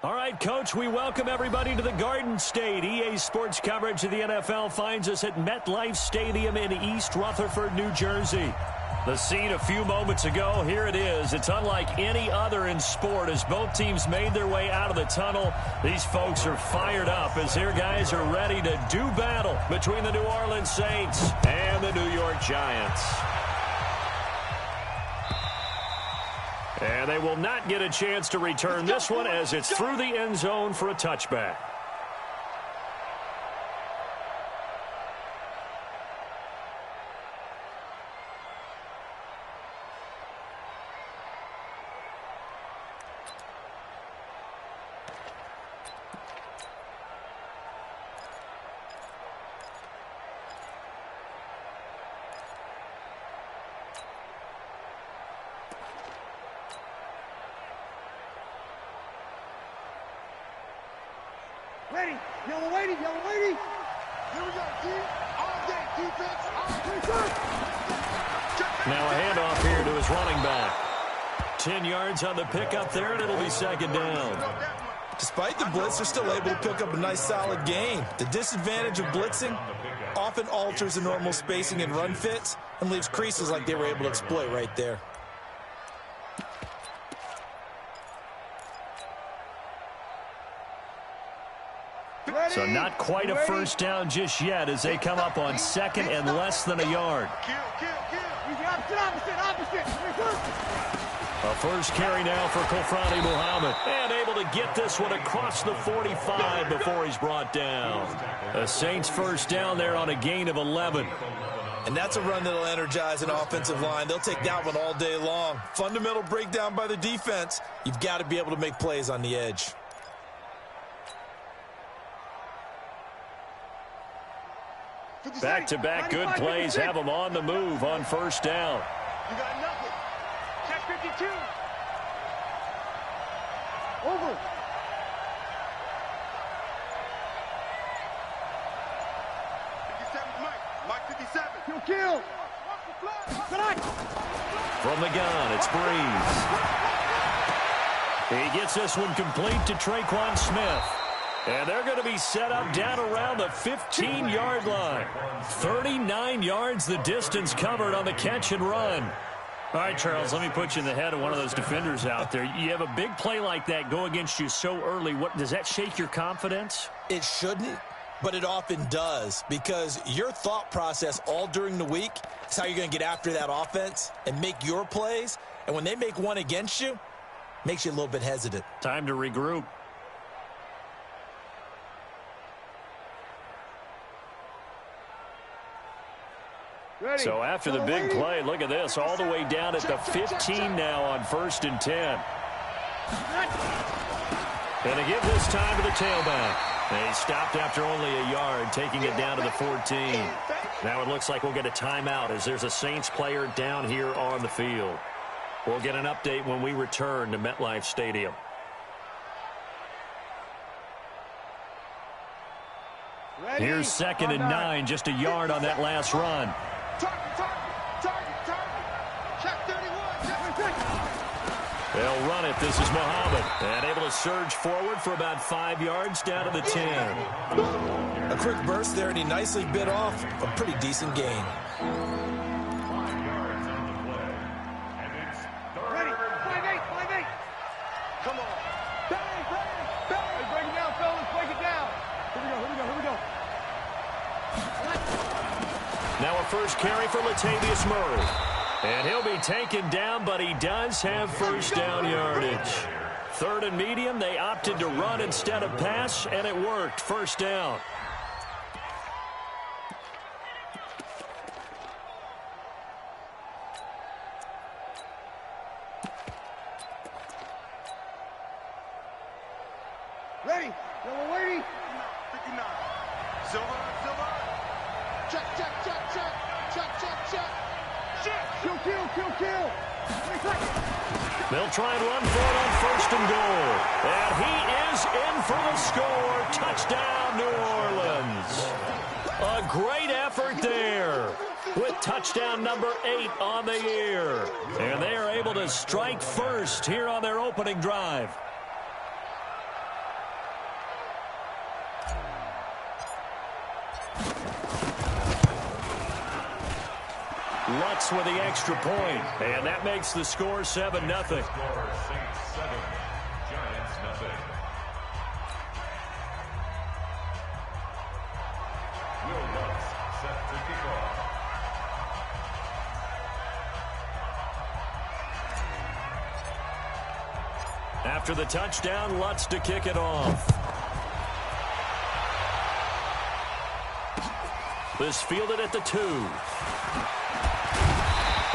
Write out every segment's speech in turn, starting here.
All right, Coach, we welcome everybody to the Garden State. EA Sports coverage of the NFL finds us at MetLife Stadium in East Rutherford, New Jersey. The scene a few moments ago, here it is. It's unlike any other in sport as both teams made their way out of the tunnel. These folks are fired up as their guys are ready to do battle between the New Orleans Saints and the New York Giants. And they will not get a chance to return this one as it's through the end zone for a touchback. Ready, yellow lady, yellow lady. Here we go, D. All day defense. Now a handoff here to his running back. 10 yards on the pickup there, and it'll be second down. Despite the blitz, they're still able to pick up a nice solid gain. The disadvantage of blitzing often alters the normal spacing and run fits and leaves creases like they were able to exploit right there. So not quite a first down just yet as they come up on second and less than a yard. A first carry now for Kofrani Muhammad. And able to get this one across the 45 before he's brought down. The Saints first down there on a gain of 11. And that's a run that'll energize an offensive line. They'll take that one all day long. Fundamental breakdown by the defense. You've got to be able to make plays on the edge. Back-to-back good plays have them on the move on first down. You got nothing. Check 52. Over. 57, Mike 57. Kill. From the gun, it's Breeze. He gets this one complete to Traquan Smith. And they're going to be set up down around the 15-yard line. 39 yards the distance covered on the catch and run. All right, Charles, let me put you in the head of one of those defenders out there. You have a big play like that go against you so early. What does that shake your confidence? It shouldn't, but it often does because your thought process all during the week is how you're going to get after that offense and make your plays. And when they make one against you, it makes you a little bit hesitant. Time to regroup. So after the big play, look at this, all the way down at the 15 now on 1st and 10. And to give this time to the tailback. He stopped after only a yard, taking it down to the 14. Now it looks like we'll get a timeout as there's a Saints player down here on the field. We'll get an update when we return to MetLife Stadium. Here's 2nd and 9, just a yard on that last run. They'll run it. This is Muhammad. And able to surge forward for about 5 yards down to the 10. A quick burst there, and he nicely bit off a pretty decent gain. Ready, 5-8. Come on. Bang. Break it down, fellas. Break it down. Here we go. Now a first carry for Latavius Murray. And he'll be taken down, but he does have first down yardage. 3rd and medium, they opted to run instead of pass, and it worked. First down. Ready, yellow lady. 59. Silver. Check. Kill. They'll try and run for it on 1st and goal. And he is in for the score. Touchdown, New Orleans. A great effort there with touchdown number 8 on the year. And they are able to strike first here on their opening drive. Lutz with the extra point, and that makes the score 7-0. After the touchdown, Lutz to kick it off. This fielded at the 2.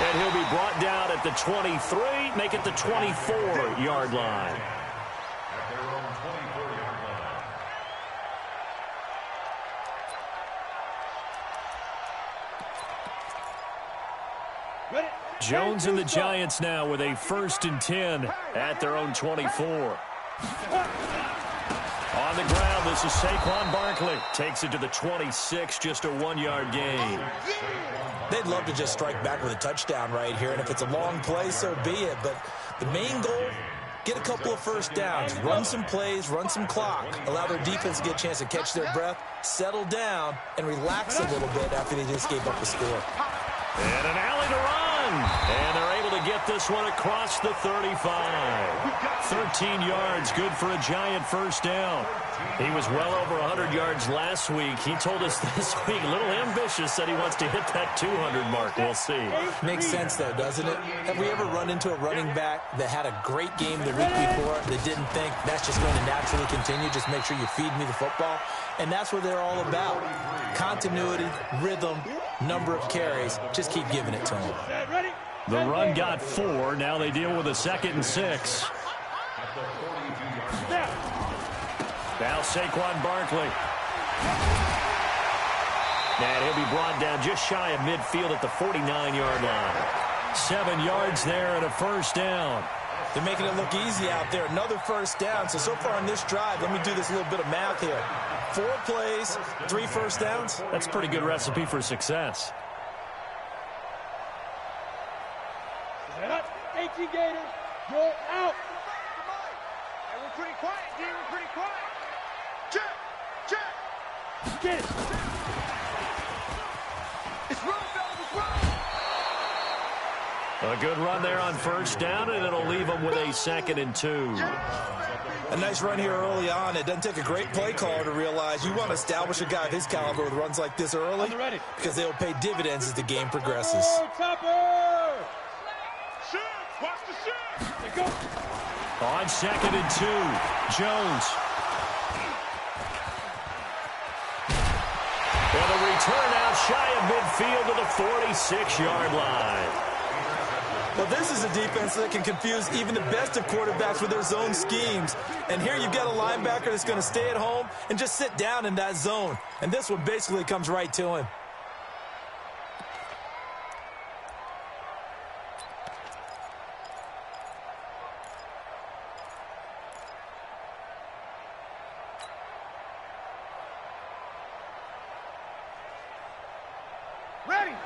And he'll be brought down at the 23, make it the 24-yard line. Jones and the Giants now with a 1st and 10 at their own 24. On the ground, this is Saquon Barkley. Takes it to the 26, just a 1-yard gain. They'd love to just strike back with a touchdown right here, and if it's a long play, so be it. But the main goal, get a couple of first downs, run some plays, run some clock, allow their defense to get a chance to catch their breath, settle down, and relax a little bit after they just gave up the score. And an alley to run. And they're able to get this one across the 35. 13 yards, good for a Giant first down. He was well over 100 yards last week. He told us this week, a little ambitious, said he wants to hit that 200 mark. We'll see. Makes sense, though, doesn't it? Have we ever run into a running back that had a great game the week before that didn't think that's just going to naturally continue? Just make sure you feed me the football. And that's what they're all about. Continuity, rhythm, number of carries. Just keep giving it to them. The run got 4. Now they deal with a 2nd and 6. Now Saquon Barkley. And he'll be brought down just shy of midfield at the 49-yard line. 7 yards there and a first down. They're making it look easy out there. Another first down. So far on this drive, let me do this little bit of math here. 4 plays, 3 first downs. That's a pretty good recipe for success. 18 Gators, go out. And we're pretty quiet, D. We're pretty quiet. Check, check. Get it. It's run, fellas, it's run. A good run there on first down, and it'll leave them with a 2nd and 2. A nice run here early on. It doesn't take a great play caller to realize you want to establish a guy of his caliber with runs like this early because they will pay dividends as the game progresses. Topper! Shoot! Watch the shoot! There you go. On 2nd and 2, Jones. And a return out shy of midfield to the 46-yard line. Well, this is a defense that can confuse even the best of quarterbacks with their zone schemes. And here you've got a linebacker that's going to stay at home and just sit down in that zone. And this one basically comes right to him.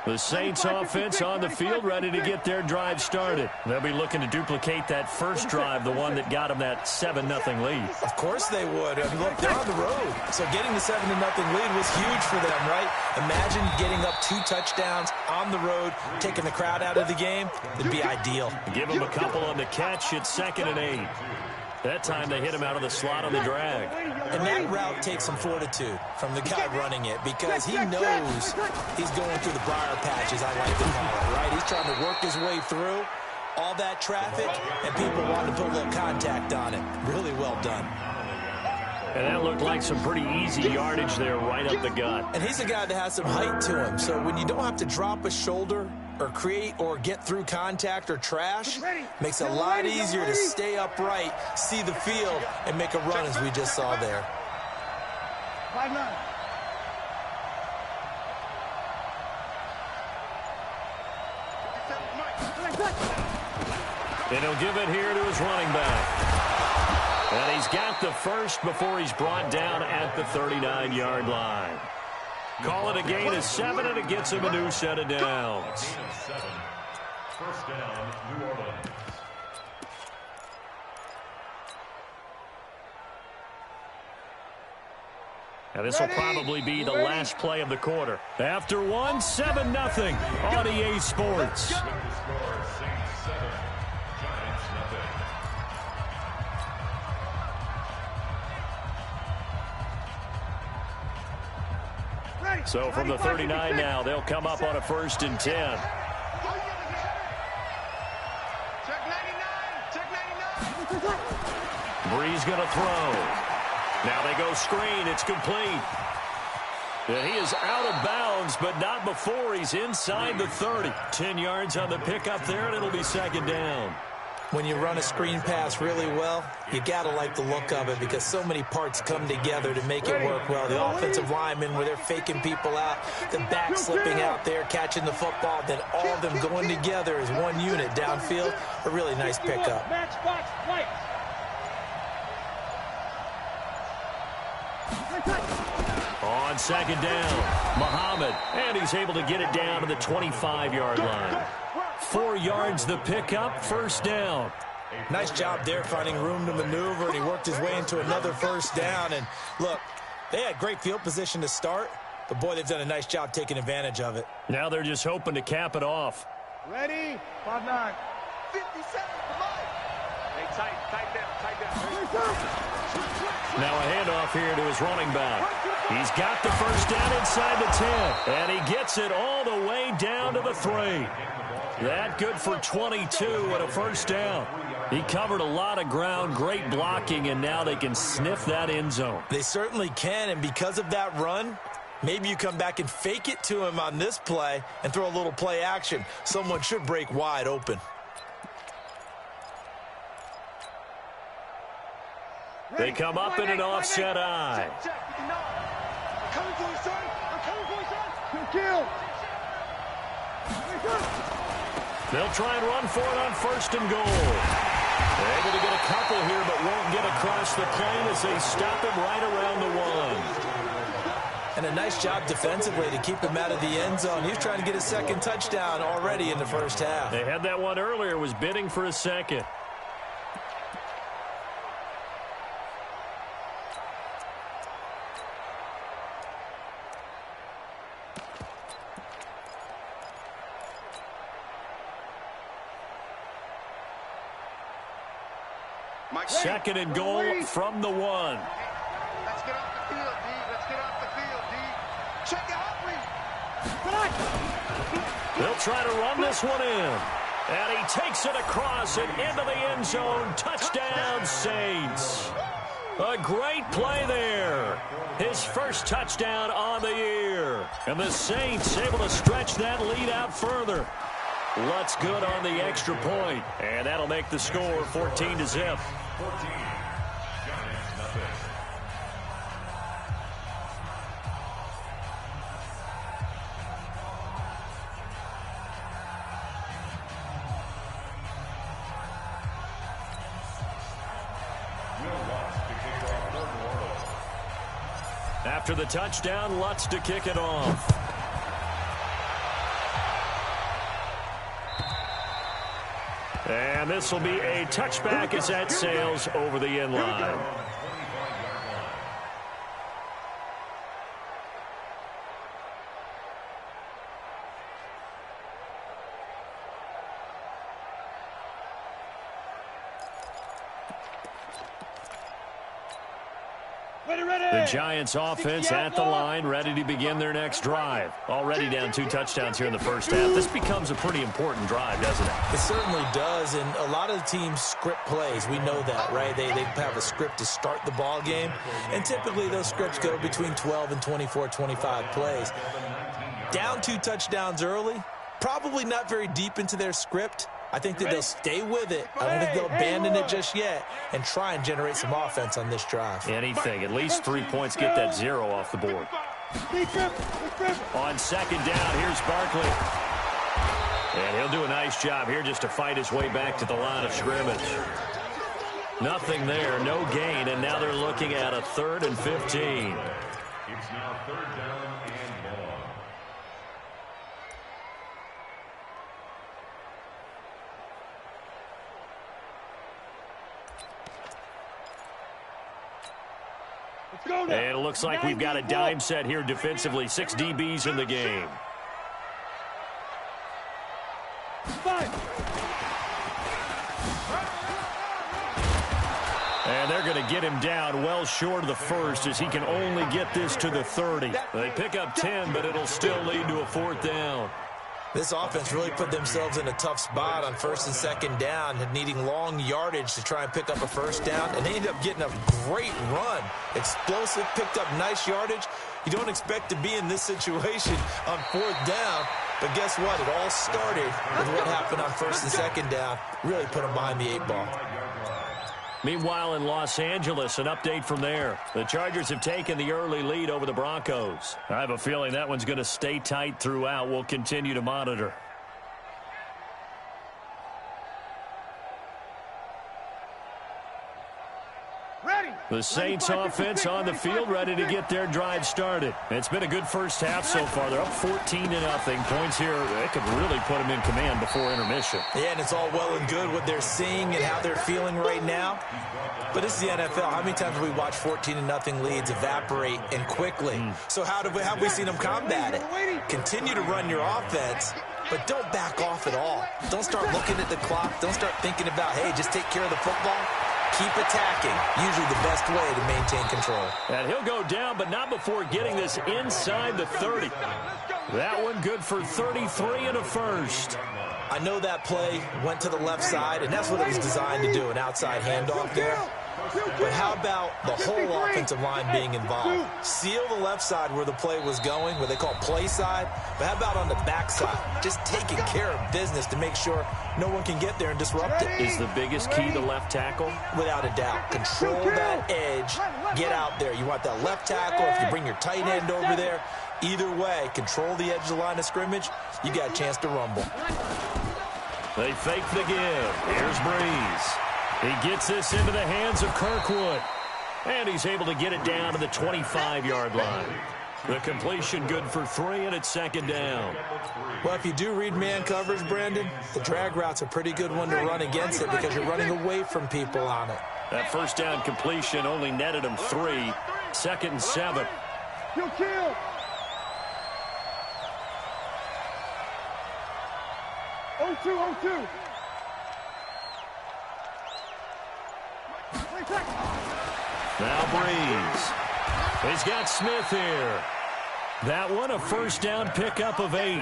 The Saints offense on the field, ready to get their drive started. They'll be looking to duplicate that first drive, the one that got them that 7-0 lead. Of course they would. I mean, look, they're on the road. So getting the 7-0 lead was huge for them, right? Imagine getting up 2 touchdowns on the road, taking the crowd out of the game. It'd be ideal. Give them a couple on the catch. It's 2nd and 8. That time they hit him out of the slot on the drag. And that route takes some fortitude from the guy running it because he knows he's going through the briar patch, as I like to call it, right? He's trying to work his way through all that traffic, and people want to put a little contact on it. Really well done. And that looked like some pretty easy yardage there right up the gut. And he's a guy that has some height to him, so when you don't have to drop a shoulder or create or get through contact or trash, makes it a lot easier to stay upright, see the field, and make a run as we just saw there. 5-9. And he'll give it here to his running back. And he's got the first before he's brought down at the 39-yard line. Call it a gain of 7, and it gets him a new set of downs. First down, New Orleans. And this will probably be the last play of the quarter. After one, 7-0 on EA Sports. With the score, Saints 7, Giants nothing. Ready. So from the 39 now, they'll come up on a 1st and 10. Check 99. Check 99. Bree's going to throw. Now they go screen. It's complete. And he is out of bounds, but not before he's inside the 30. 10 yards on the pickup there, and it'll be 2nd down. When you run a screen pass really well, you got to like the look of it because so many parts come together to make it work well. The offensive linemen, where they're faking people out, the back slipping out there, catching the football, then all of them going together as one unit downfield. A really nice pickup. Match box, white. On 2nd down, Muhammad, and he's able to get it down to the 25-yard line. 4 yards the pickup, 1st down. Nice job there finding room to maneuver, and he worked his way into another 1st down. And look, they had great field position to start, but boy, they've done a nice job taking advantage of it. Now they're just hoping to cap it off. Ready. 5-9. 57. Hey, tight down. Now a handoff here to his running back. He's got the 1st down inside the 10, and he gets it all the way down to the 3. That good for 22 and a 1st down. He covered a lot of ground, great blocking, and now they can sniff that end zone. They certainly can, and because of that run, maybe you come back and fake it to him on this play and throw a little play action. Someone should break wide open. They come up in an offset eye. Check. I'm coming for you, son. Kill. They'll try and run for it on 1st and goal. They're able to get a couple here, but won't get across the plane as they stop him right around the 1. And a nice job defensively to keep him out of the end zone. He was trying to get his 2nd touchdown already in the 1st half. They had that one earlier, was bidding for a 2nd. Mike, 2nd and goal from the 1. Let's get off the field, D. Check it out, please. They'll try to run this one in. And he takes it across and into the end zone. Touchdown, Saints. A great play there. His 1st touchdown on the year. And the Saints able to stretch that lead out further. Lutz good on the extra point. And that'll make the score 14-0. 14, Giants nothing. After the touchdown, Lutz to kick it off. And this will be a touchback as that sails over the end line. The Giants offense at the line, ready to begin their next drive. Already down 2 touchdowns here in the 1st half. This becomes a pretty important drive, doesn't it? It certainly does, and a lot of the teams script plays. We know that, right? They have a script to start the ball game, and typically those scripts go between 12 and 24, 25 plays. Down 2 touchdowns early, probably not very deep into their script. I think that they'll stay with it. I don't think they'll abandon it just yet and try and generate some offense on this drive. Anything. At least 3 points, get that 0 off the board. On 2nd down, here's Barkley. And he'll do a nice job here just to fight his way back to the line of scrimmage. Nothing there, no gain, and now they're looking at a 3rd and 15. It's now 3rd down and long. Let's go now. And it looks like we've got a dime set here defensively. 6 DBs in the game. 5. And they're going to get him down well short of the first as he can only get this to the 30. They pick up 10, but it'll still lead to a 4th down. This offense really put themselves in a tough spot on 1st and 2nd down, needing long yardage to try and pick up a 1st down, and they ended up getting a great run. Explosive, picked up nice yardage. You don't expect to be in this situation on 4th down, but guess what? It all started with what happened on 1st and 2nd down. Really put them behind the 8 ball. Meanwhile, in Los Angeles, an update from there. The Chargers have taken the early lead over the Broncos. I have a feeling that one's going to stay tight throughout. We'll continue to monitor. The Saints offense on the field, ready to get their drive started. It's been a good first half so far. They're up 14-0. Points here, they could really put them in command before intermission. Yeah, and it's all well and good what they're seeing and how they're feeling right now. But this is the NFL. How many times have we watched 14-0 leads evaporate and quickly? So how have we seen them combat it? Continue to run your offense, but don't back off at all. Don't start looking at the clock. Don't start thinking about, hey, just take care of the football. Keep attacking, usually the best way to maintain control. And he'll go down, but not before getting this inside the 30. That one good for 33 and a first. I know that play went to the left side, and that's what it was designed to do, an outside handoff there. But how about the whole offensive line being involved? Seal the left side where the play was going, what they call play side. But how about on the back side? Just taking care of business to make sure no one can get there and disrupt it. Is the biggest key the left tackle? Without a doubt. Control that edge. Get out there. You want that left tackle. If you bring your tight end over there, either way, control the edge of the line of scrimmage. You got a chance to rumble. They fake the give. Here's Breeze. He gets this into the hands of Kirkwood. And he's able to get it down to the 25-yard line. The completion good for 3, and it's 2nd down. Well, if you do read man coverage, Brandon, the drag route's a pretty good one to run against it because you're running away from people on it. That 1st down completion only netted him 3. 2nd and 7. Kill. 0-2. Now Breeze. He's got Smith here. That one a 1st down pickup of 8.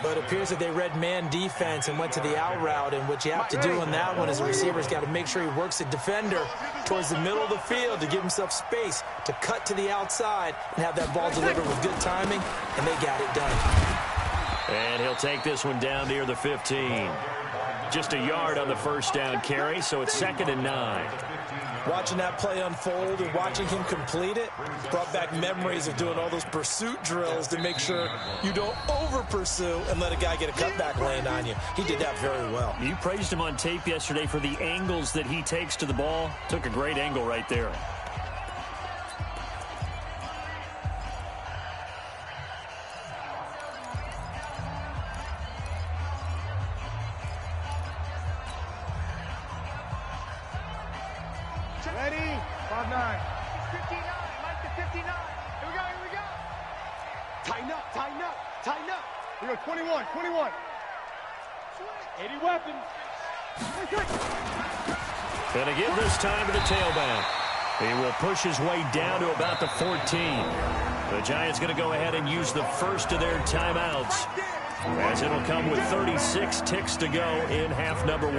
But it appears that they read man defense and went to the out route, and what you have to do on that one is the receiver's got to make sure he works the defender towards the middle of the field to give himself space to cut to the outside and have that ball delivered with good timing, and they got it done. And he'll take this one down near the 15. Just a yard on the 1st down carry, so it's 2nd and 9. Watching that play unfold and watching him complete it brought back memories of doing all those pursuit drills to make sure you don't over-pursue and let a guy get a cutback land on you. He did that very well. You praised him on tape yesterday for the angles that he takes to the ball. Took a great angle right there. Ready? 5-9. 59. Mike to 59. Here we go. Tighten up. We go 21. 80 weapons. Gonna give this time to the tailback. He will push his way down to about the 14. The Giants going to go ahead and use the first of their timeouts, as it'll come with 36 ticks to go in half number 1.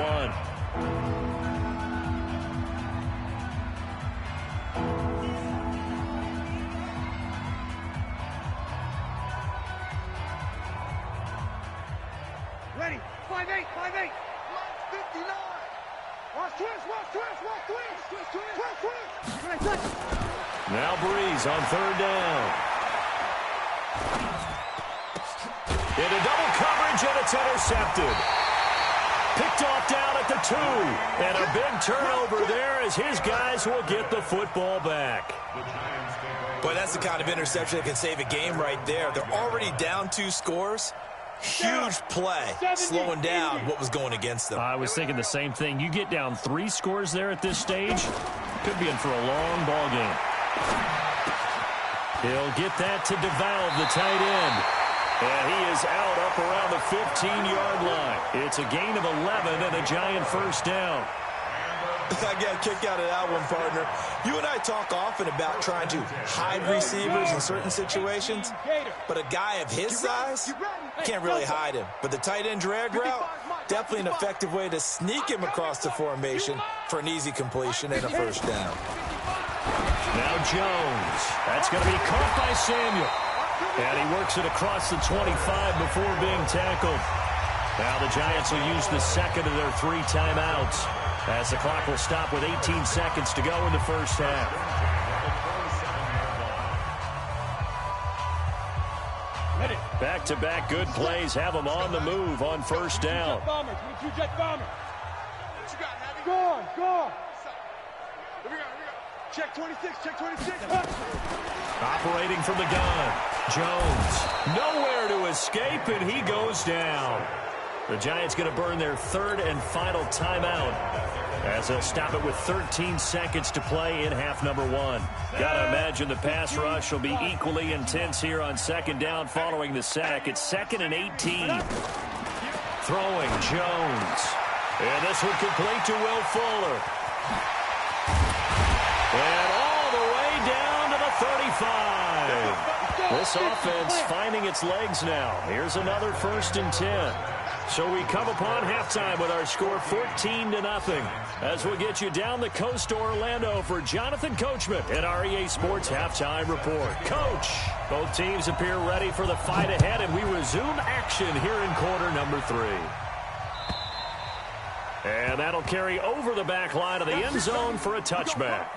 Ready? 5-8. 59. Watch twist. Now Breeze on 3rd down. Into double coverage, and it's intercepted. Picked off down at the 2. And a big turnover there as his guys will get the football back. Boy, that's the kind of interception that can save a game right there. They're already down 2 scores. Huge play, slowing down what was going against them. I was thinking the same thing. You get down 3 scores there at this stage, could be in for a long ball game. He'll get that to DeValve, the tight end. And he is out up around the 15-yard line. It's a gain of 11 and a Giant first down. I got a kick out of that one, partner. You and I talk often about trying to hide receivers in certain situations, but a guy of his size can't really hide him. But the tight end drag route, definitely an effective way to sneak him across the formation for an easy completion and a first down. Now Jones. That's going to be caught by Samuel. And he works it across the 25 before being tackled. Now the Giants will use the second of their 3 timeouts, as the clock will stop with 18 seconds to go in the first half. Back-to-back good plays have them on the move on first down. Go on, go on. Here we go. Check 26, check 26. Operating from the gun. Jones, nowhere to escape, and he goes down. The Giants going to burn their 3rd and final timeout, as they'll stop it with 13 seconds to play in half number 1. Got to imagine the pass rush will be equally intense here on second down following the sack. It's 2nd and 18. Throwing Jones. And this one complete to Will Fuller. And all the way down to the 35. This offense finding its legs now. Here's another 1st and 10. So we come upon halftime with our score 14-0 as we'll get you down the coast to Orlando for Jonathan Coachman at our EA Sports Halftime Report. Coach, both teams appear ready for the fight ahead, and we resume action here in quarter number 3. And that'll carry over the back line of the end zone for a touchback.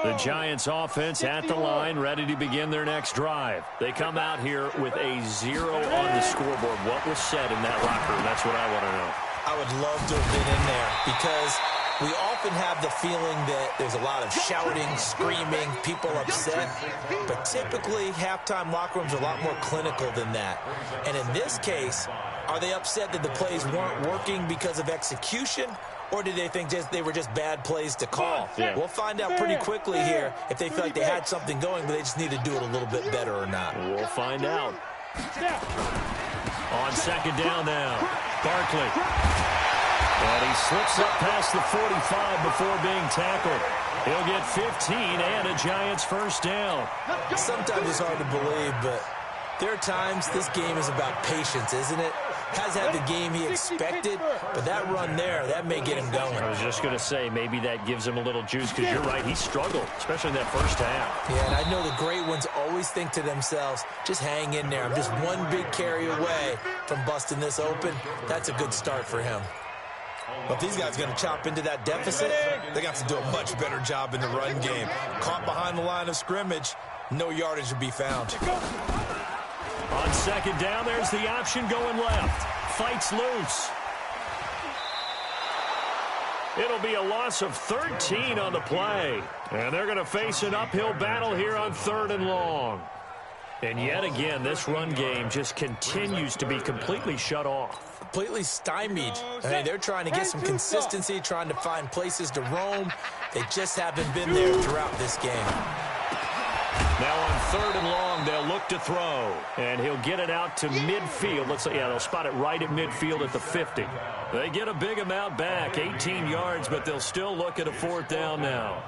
The Giants offense at the line, ready to begin their next drive. They come out here with a 0 on the scoreboard. What was said in that locker room? That's what I want to know. I would love to have been in there, because we often have the feeling that there's a lot of shouting, screaming, people upset. But typically, halftime locker rooms are a lot more clinical than that. And in this case, are they upset that the plays weren't working because of execution? Or did they think they were just bad plays to call? Yeah. We'll find out pretty quickly here if they feel like they had something going, but they just need to do it a little bit better or not. We'll find out. On second down now, Barkley. And he slips up past the 45 before being tackled. He'll get 15 and a Giants first down. Sometimes it's hard to believe, but there are times this game is about patience, isn't it? Hasn't had the game he expected, but that run there, that may get him going. I was just going to say, maybe that gives him a little juice, because you're right, he struggled, especially in that first half. Yeah, and I know the great ones always think to themselves, just hang in there. I'm just one big carry away from busting this open. That's a good start for him. But if these guys are going to chop into that deficit, they got to do a much better job in the run game. Caught behind the line of scrimmage, no yardage to be found. On second down, there's the option going left. Fights loose. It'll be a loss of 13 on the play. And they're going to face an uphill battle here on 3rd and long. And yet again, this run game just continues to be completely shut off. Completely stymied. I mean, they're trying to get some consistency, trying to find places to roam. They just haven't been there throughout this game. Now on 3rd and long, they'll look to throw. And he'll get it out to midfield. Let's say, yeah, they'll spot it right at midfield at the 50. They get a big amount back, 18 yards, but they'll still look at a 4th down now.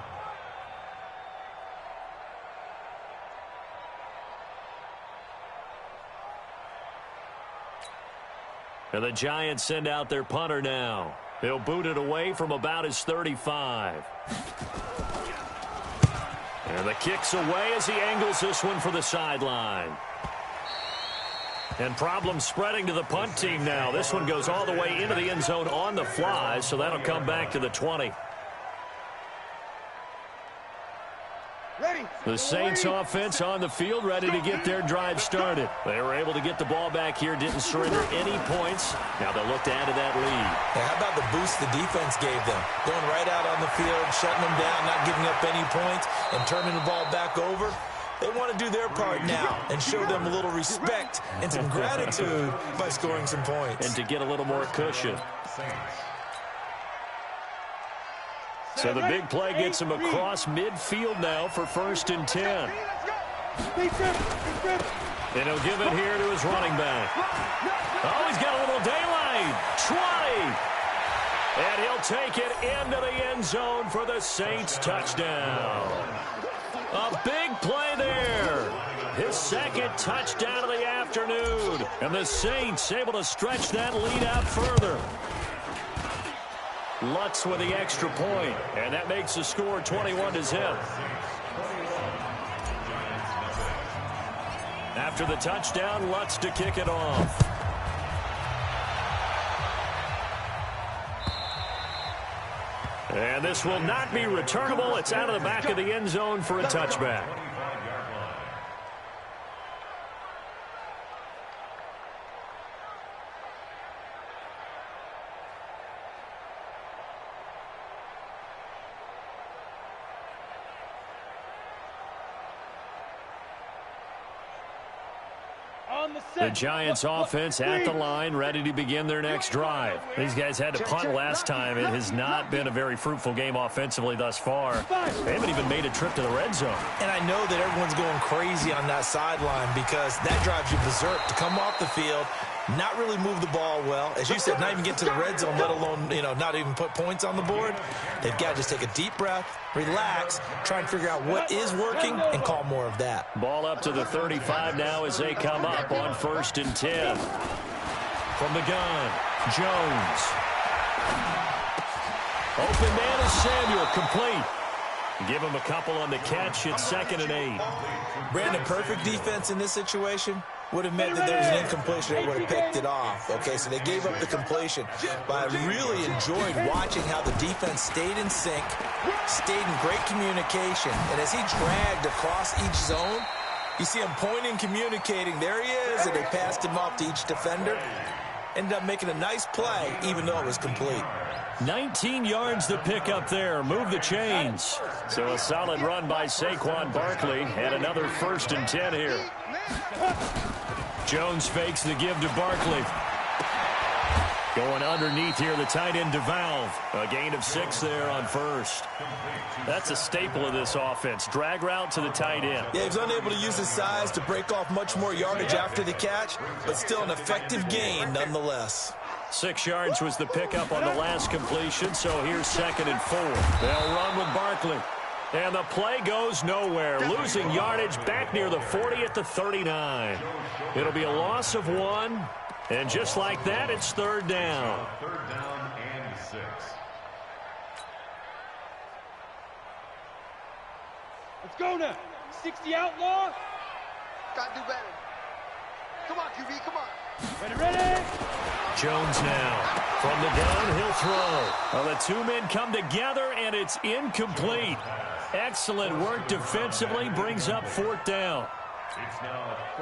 And the Giants send out their punter now. He'll boot it away from about his 35. And the kick's away as he angles this one for the sideline. And problems spreading to the punt team now. This one goes all the way into the end zone on the fly, so that'll come back to the 20. Ready, The Saints offense on the field, ready to get their drive started. They were able to get the ball back here, didn't surrender any points. Now they'll look to add to that lead. Hey, how about the boost the defense gave them? Going right out on the field, shutting them down, not giving up any points, and turning the ball back over. They want to do their part now and show them a little respect and some gratitude by scoring some points. And to get a little more cushion. So the big play gets him across midfield now for 1st and 10. And he'll give it here to his running back. Oh, he's got a little daylight. 20. And he'll take it into the end zone for the Saints touchdown. A big play there. His 2nd touchdown of the afternoon. And the Saints able to stretch that lead out further. Lutz with the extra point, and that makes the score 21-0. After the touchdown, Lutz to kick it off. And this will not be returnable. It's out of the back of the end zone for a touchback. The Giants offense at the line, ready to begin their next drive. These guys had to punt last time. It has not been a very fruitful game offensively thus far. They haven't even made a trip to the red zone. And I know that everyone's going crazy on that sideline because that drives you berserk to come off the field, not really move the ball well. As you said, not even get to the red zone, let alone, not even put points on the board. They've got to just take a deep breath, relax, try and figure out what is working, and call more of that. Ball up to the 35 now as they come up on 1st and 10. From the gun, Jones. Open man is Samuel, complete. Give him a couple on the catch. It's 2nd and 8. Brandon, perfect defense in this situation would have meant that there was an incompletion. They would have picked it off. Okay, so they gave up the completion. But I really enjoyed watching how the defense stayed in sync, stayed in great communication. And as he dragged across each zone, you see him pointing, communicating. There he is, and they passed him off to each defender. Ended up making a nice play, even though it was complete. 19 yards to pick up there. Move the chains. So a solid run by Saquon Barkley. And another 1st and 10 here. Jones fakes the give to Barkley. Going underneath here, the tight end to Valve. A gain of 6 there on 1st. That's a staple of this offense. Drag route to the tight end. Yeah, he was unable to use his size to break off much more yardage after the catch, but still an effective gain nonetheless. 6 yards was the pickup on the last completion, so here's 2nd and 4. They'll run with Barkley. And the play goes nowhere. Losing yardage back near the 40 at the 39. It'll be a loss of 1. And just like that, it's 3rd down. 3rd down and 6. Let's go now. 60 outlaw. Gotta do better. Come on, QB, come on. Ready. Jones now. From the gun, he'll throw. Well, the 2 men come together, and it's incomplete. Excellent work defensively. Brings up 4th down.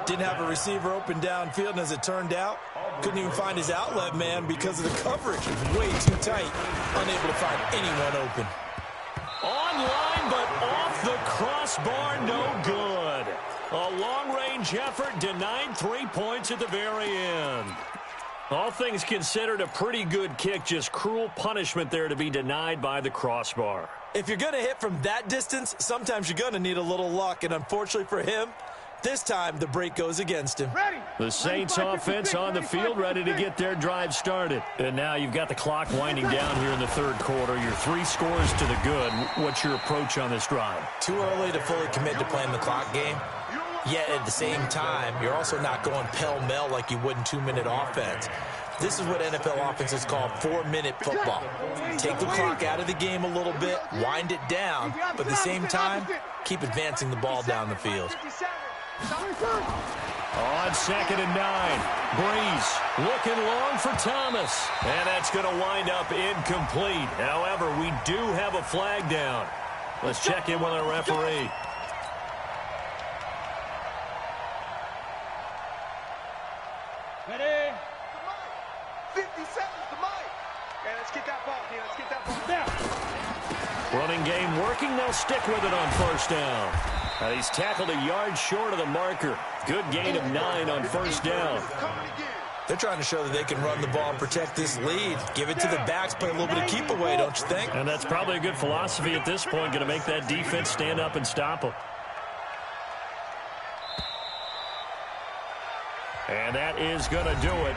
Didn't have a receiver open downfield, and as it turned out, couldn't even find his outlet man because of the coverage. Way too tight. Unable to find anyone open. Online, but off the crossbar, no good. A long-range effort denied 3 points at the very end. All things considered, a pretty good kick. Just cruel punishment there to be denied by the crossbar. If you're going to hit from that distance, sometimes you're going to need a little luck. And unfortunately for him, this time the break goes against him. The Saints offense on the field, ready to get their drive started. And now you've got the clock winding down here in the 3rd quarter. Your 3 scores to the good. What's your approach on this drive? Too early to fully commit to playing the clock game. Yet at the same time, you're also not going pell-mell like you would in 2-minute offense. This is what NFL offenses call 4-minute football. Take the clock out of the game a little bit, wind it down, but at the same time, keep advancing the ball down the field. On 2nd and 9, Breeze looking long for Thomas. And that's going to wind up incomplete. However, we do have a flag down. Let's check in with our referee. get that ball, D. Let's get that ball. Now. Running game working. They'll stick with it on first down. And he's tackled a yard short of the marker. Good gain of 9 on first down. They're trying to show that they can run the ball and protect this lead. Give it to the backs, play a little bit of keep away, don't you think? And that's probably a good philosophy at this point, going to make that defense stand up and stop them. And that is going to do it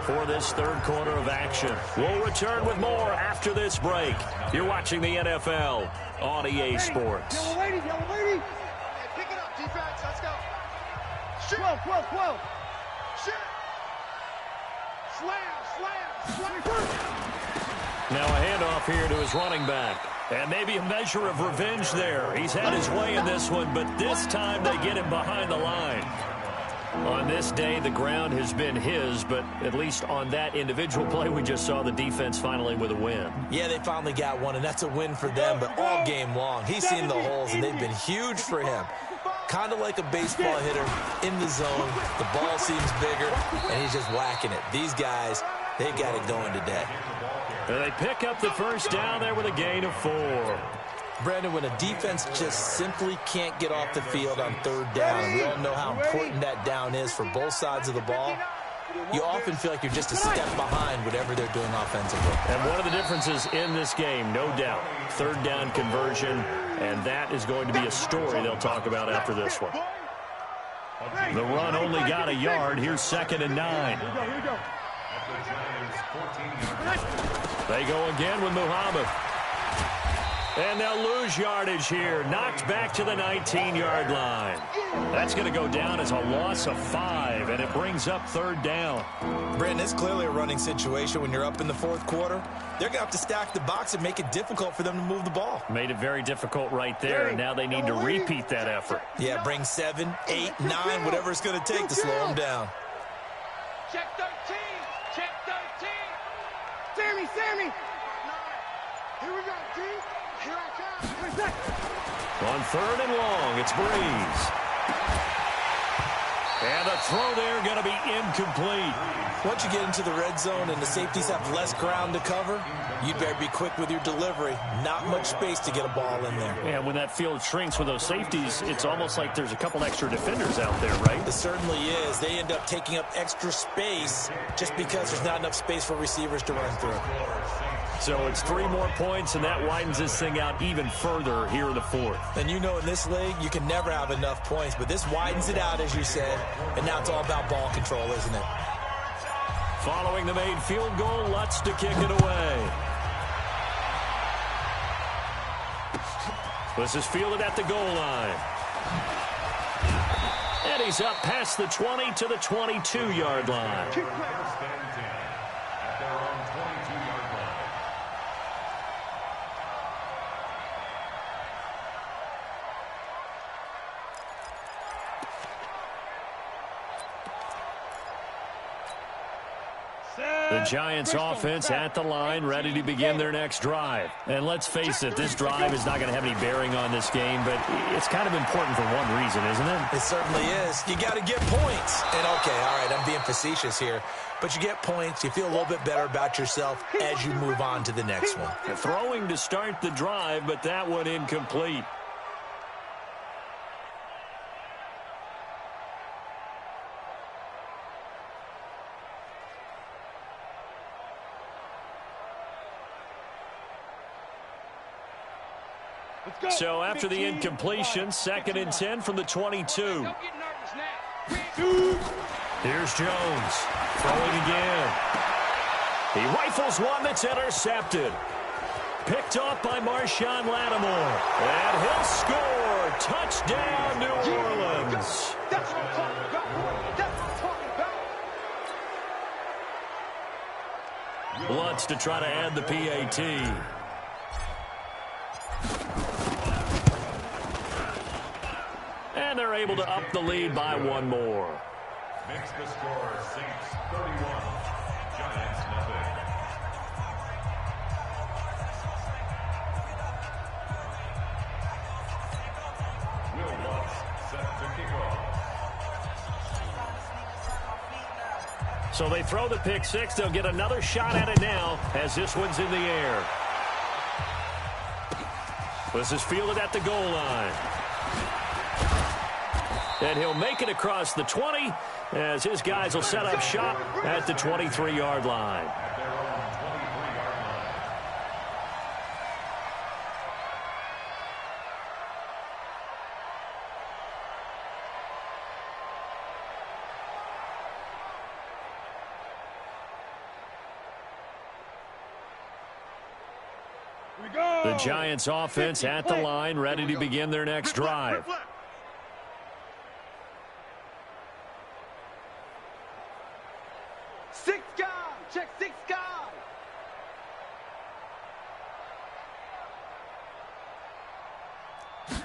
for this third quarter of action. We'll return with more after this break. You're watching the NFL on EA Sports. Yellow lady, yellow lady. Hey, pick it up, defense. Let's go. Shoot. 12. Shoot. Slam. Now a handoff here to his running back. And maybe a measure of revenge there. He's had his way in this one, but this time they get him behind the line. On this day, the ground has been his, but at least on that individual play, we just saw the defense finally with a win. Yeah, they finally got one, and that's a win for them, but all game long, he's seen the holes, and they've been huge for him. Kind of like a baseball hitter in the zone. The ball seems bigger, and he's just whacking it. These guys, they got it going today. And they pick up the first down there with a gain of 4. Brandon, when a defense just simply can't get off the field on third down, and we all know how important that down is for both sides of the ball, you often feel like you're just a step behind whatever they're doing offensively. And one of the differences in this game, no doubt, third down conversion, and that is going to be a story they'll talk about after this one. The run only got a yard. Here's 2nd and 9. They go again with Muhammad. And they'll lose yardage here. Knocked back to the 19-yard line. That's going to go down as a loss of 5, and it brings up third down. Brandon, it's clearly a running situation when you're up in the fourth quarter. They're going to have to stack the box and make it difficult for them to move the ball. Made it very difficult right there, and now they need to repeat that effort. Yeah, bring 7, 8, 9, whatever it's going to take to slow them down. Check 13. Check 13. Sammy. 9. Here we go, D. Here I come. On 3rd and long, it's Breeze. And the throw there going to be incomplete. Once you get into the red zone and the safeties have less ground to cover, you'd better be quick with your delivery. Not much space to get a ball in there. And when that field shrinks with those safeties, it's almost like there's a couple extra defenders out there, right? It certainly is. They end up taking up extra space just because there's not enough space for receivers to run through. So it's 3 more points, and that widens this thing out even further here in the 4th. And you know in this league, you can never have enough points, but this widens it out, as you said, and now it's all about ball control, isn't it? Following the made field goal, Lutz to kick it away. This is fielded at the goal line. And he's up past the 20 to the 22-yard line. The Giants offense at the line, ready to begin their next drive. And let's face it, this drive is not going to have any bearing on this game, but it's kind of important for one reason, isn't it? It certainly is. You got to get points. And, okay, all right, I'm being facetious here. But you get points, you feel a little bit better about yourself as you move on to the next one. Throwing to start the drive, but that one incomplete. So after the incompletion, 2nd and 10 from the 22. Here's Jones, throwing again. He rifles one that's intercepted. Picked off by Marshawn Lattimore. And he'll score. Touchdown, New Orleans. That's what I'm talking about. That's what I'm talking about. Lutz to try to add the PAT. And they're able to up the lead by 1 more. Makes the score Saints 31, Giants nothing. Will Lutz set to kick off. So they throw the pick six. They'll get another shot at it now as this one's in the air. This is fielded at the goal line. And he'll make it across the 20 as his guys will set up shop at the 23-yard line. The Giants offense at the line, ready to begin their next drive. Six guys, check six guys.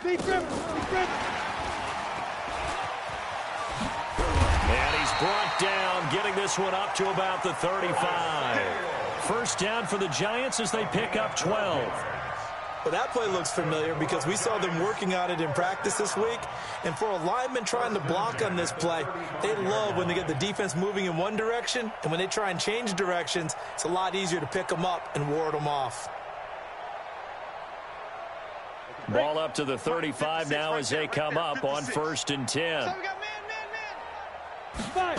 Deep river, deep river. And he's brought down, getting this one up to about the 35. First down for the Giants as they pick up 12. Well, that play looks familiar because we saw them working on it in practice this week. And for a lineman trying to block on this play, they love when they get the defense moving in one direction. And when they try and change directions, it's a lot easier to pick them up and ward them off. Ball up to the 35 now as they come up on 1st and 10. So we got man.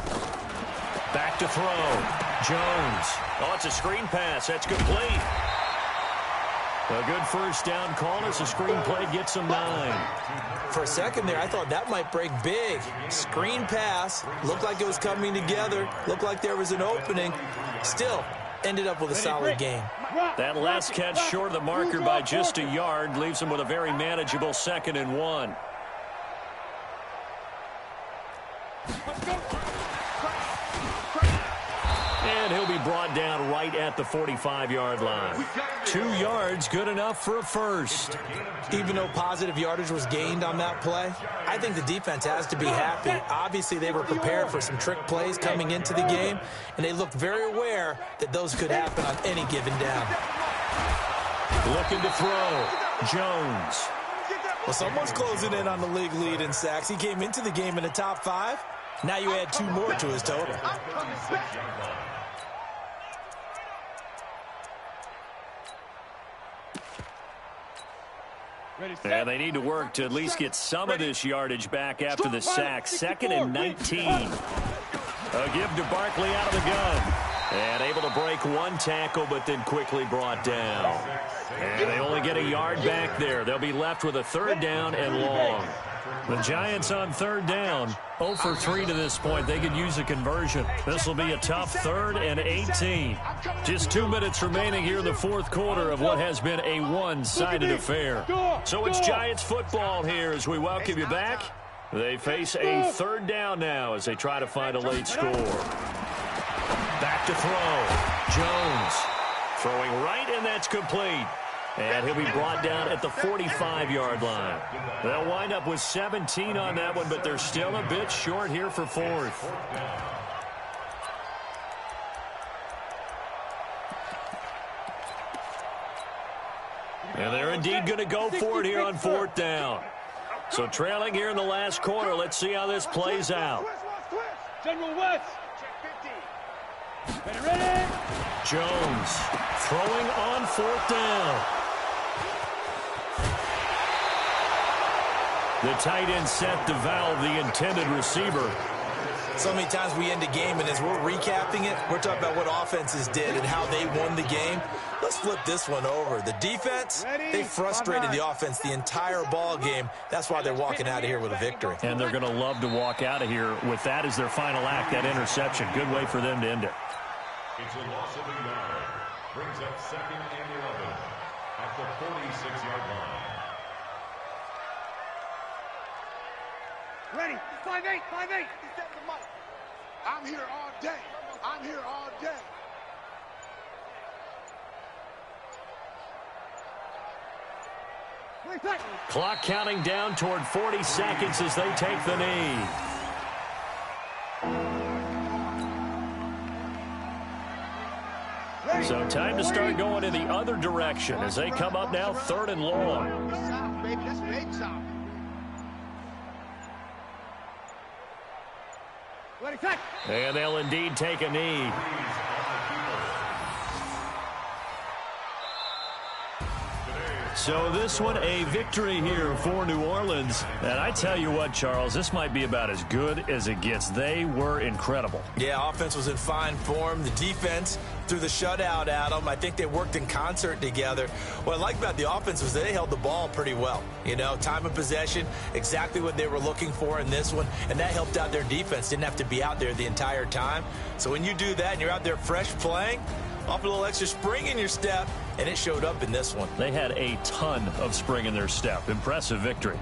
Back to throw. Jones. Oh, it's a screen pass. That's complete. A good first down call as the screen play gets them 9. For a second there, I thought that might break big. Screen pass. Looked like it was coming together. Looked like there was an opening. Still, ended up with a solid game. That last catch short of the marker by just a yard leaves them with a very manageable 2nd and 1. And he'll be brought down right at the 45-yard line. 2 yards, good enough for a first. Even though positive yardage was gained on that play, I think the defense has to be happy. Obviously, they were prepared for some trick plays coming into the game, and they looked very aware that those could happen on any given down. Looking to throw. Jones. Well, someone's closing in on the league lead in sacks. He came into the game in the top 5. Now you add 2 more to his total. And they need to work to at least get some of this yardage back after the sack. 2nd and 19. A give to Barkley out of the gun. And able to break 1 tackle, but then quickly brought down. And they only get a yard back there. They'll be left with a 3rd down and long. The Giants on 3rd down. 0 for 3 to this point. They could use a conversion. This will be a tough 3rd and 18. Just 2 minutes remaining here in the 4th quarter of what has been a one-sided affair. So it's Giants football here as we welcome you back. They face a 3rd down now as they try to find a late score. Back to throw. Jones throwing right, and that's complete. And he'll be brought down at the 45-yard line. They'll wind up with 17 on that one, but they're still a bit short here for 4th. And they're indeed going to go for it here on 4th down. So trailing here in the last quarter, let's see how this plays out. General West. Ready. Jones throwing on 4th down. The tight end set to valve the intended receiver. So many times we end a game, and as we're recapping it, we're talking about what offenses did and how they won the game. Let's flip this one over. The defense, they frustrated the offense the entire ball game. That's why they're walking out of here with a victory. And they're going to love to walk out of here with that as their final act, that interception. Good way for them to end it. It's a loss of a yard. Brings up 2nd and 11 at the 46-yard line. Ready. 5-8. 5-8. I'm here all day. I'm here all day. Clock counting down toward 40 seconds as they take the knee. So time to start going in the other direction as they come up now 3rd and long. South, baby. That's big South. Ready, And they'll indeed take a knee. So this one, a victory here for New Orleans. And I tell you what, Charles, this might be about as good as it gets. They were incredible. Yeah, offense was in fine form. The defense threw the shutout at them. I think they worked in concert together. What I like about the offense was they held the ball pretty well. You know, time of possession, exactly what they were looking for in this one. And that helped out their defense. Didn't have to be out there the entire time. So when you do that and you're out there fresh playing, off a little extra spring in your step, and it showed up in this one. They had a ton of spring in their step. Impressive victory.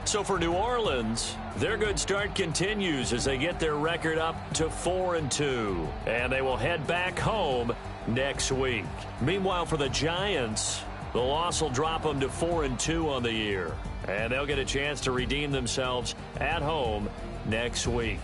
So for New Orleans, their good start continues as they get their record up to 4-2. And they will head back home next week. Meanwhile, for the Giants, the loss will drop them to 4-2 on the year. And they'll get a chance to redeem themselves at home next week.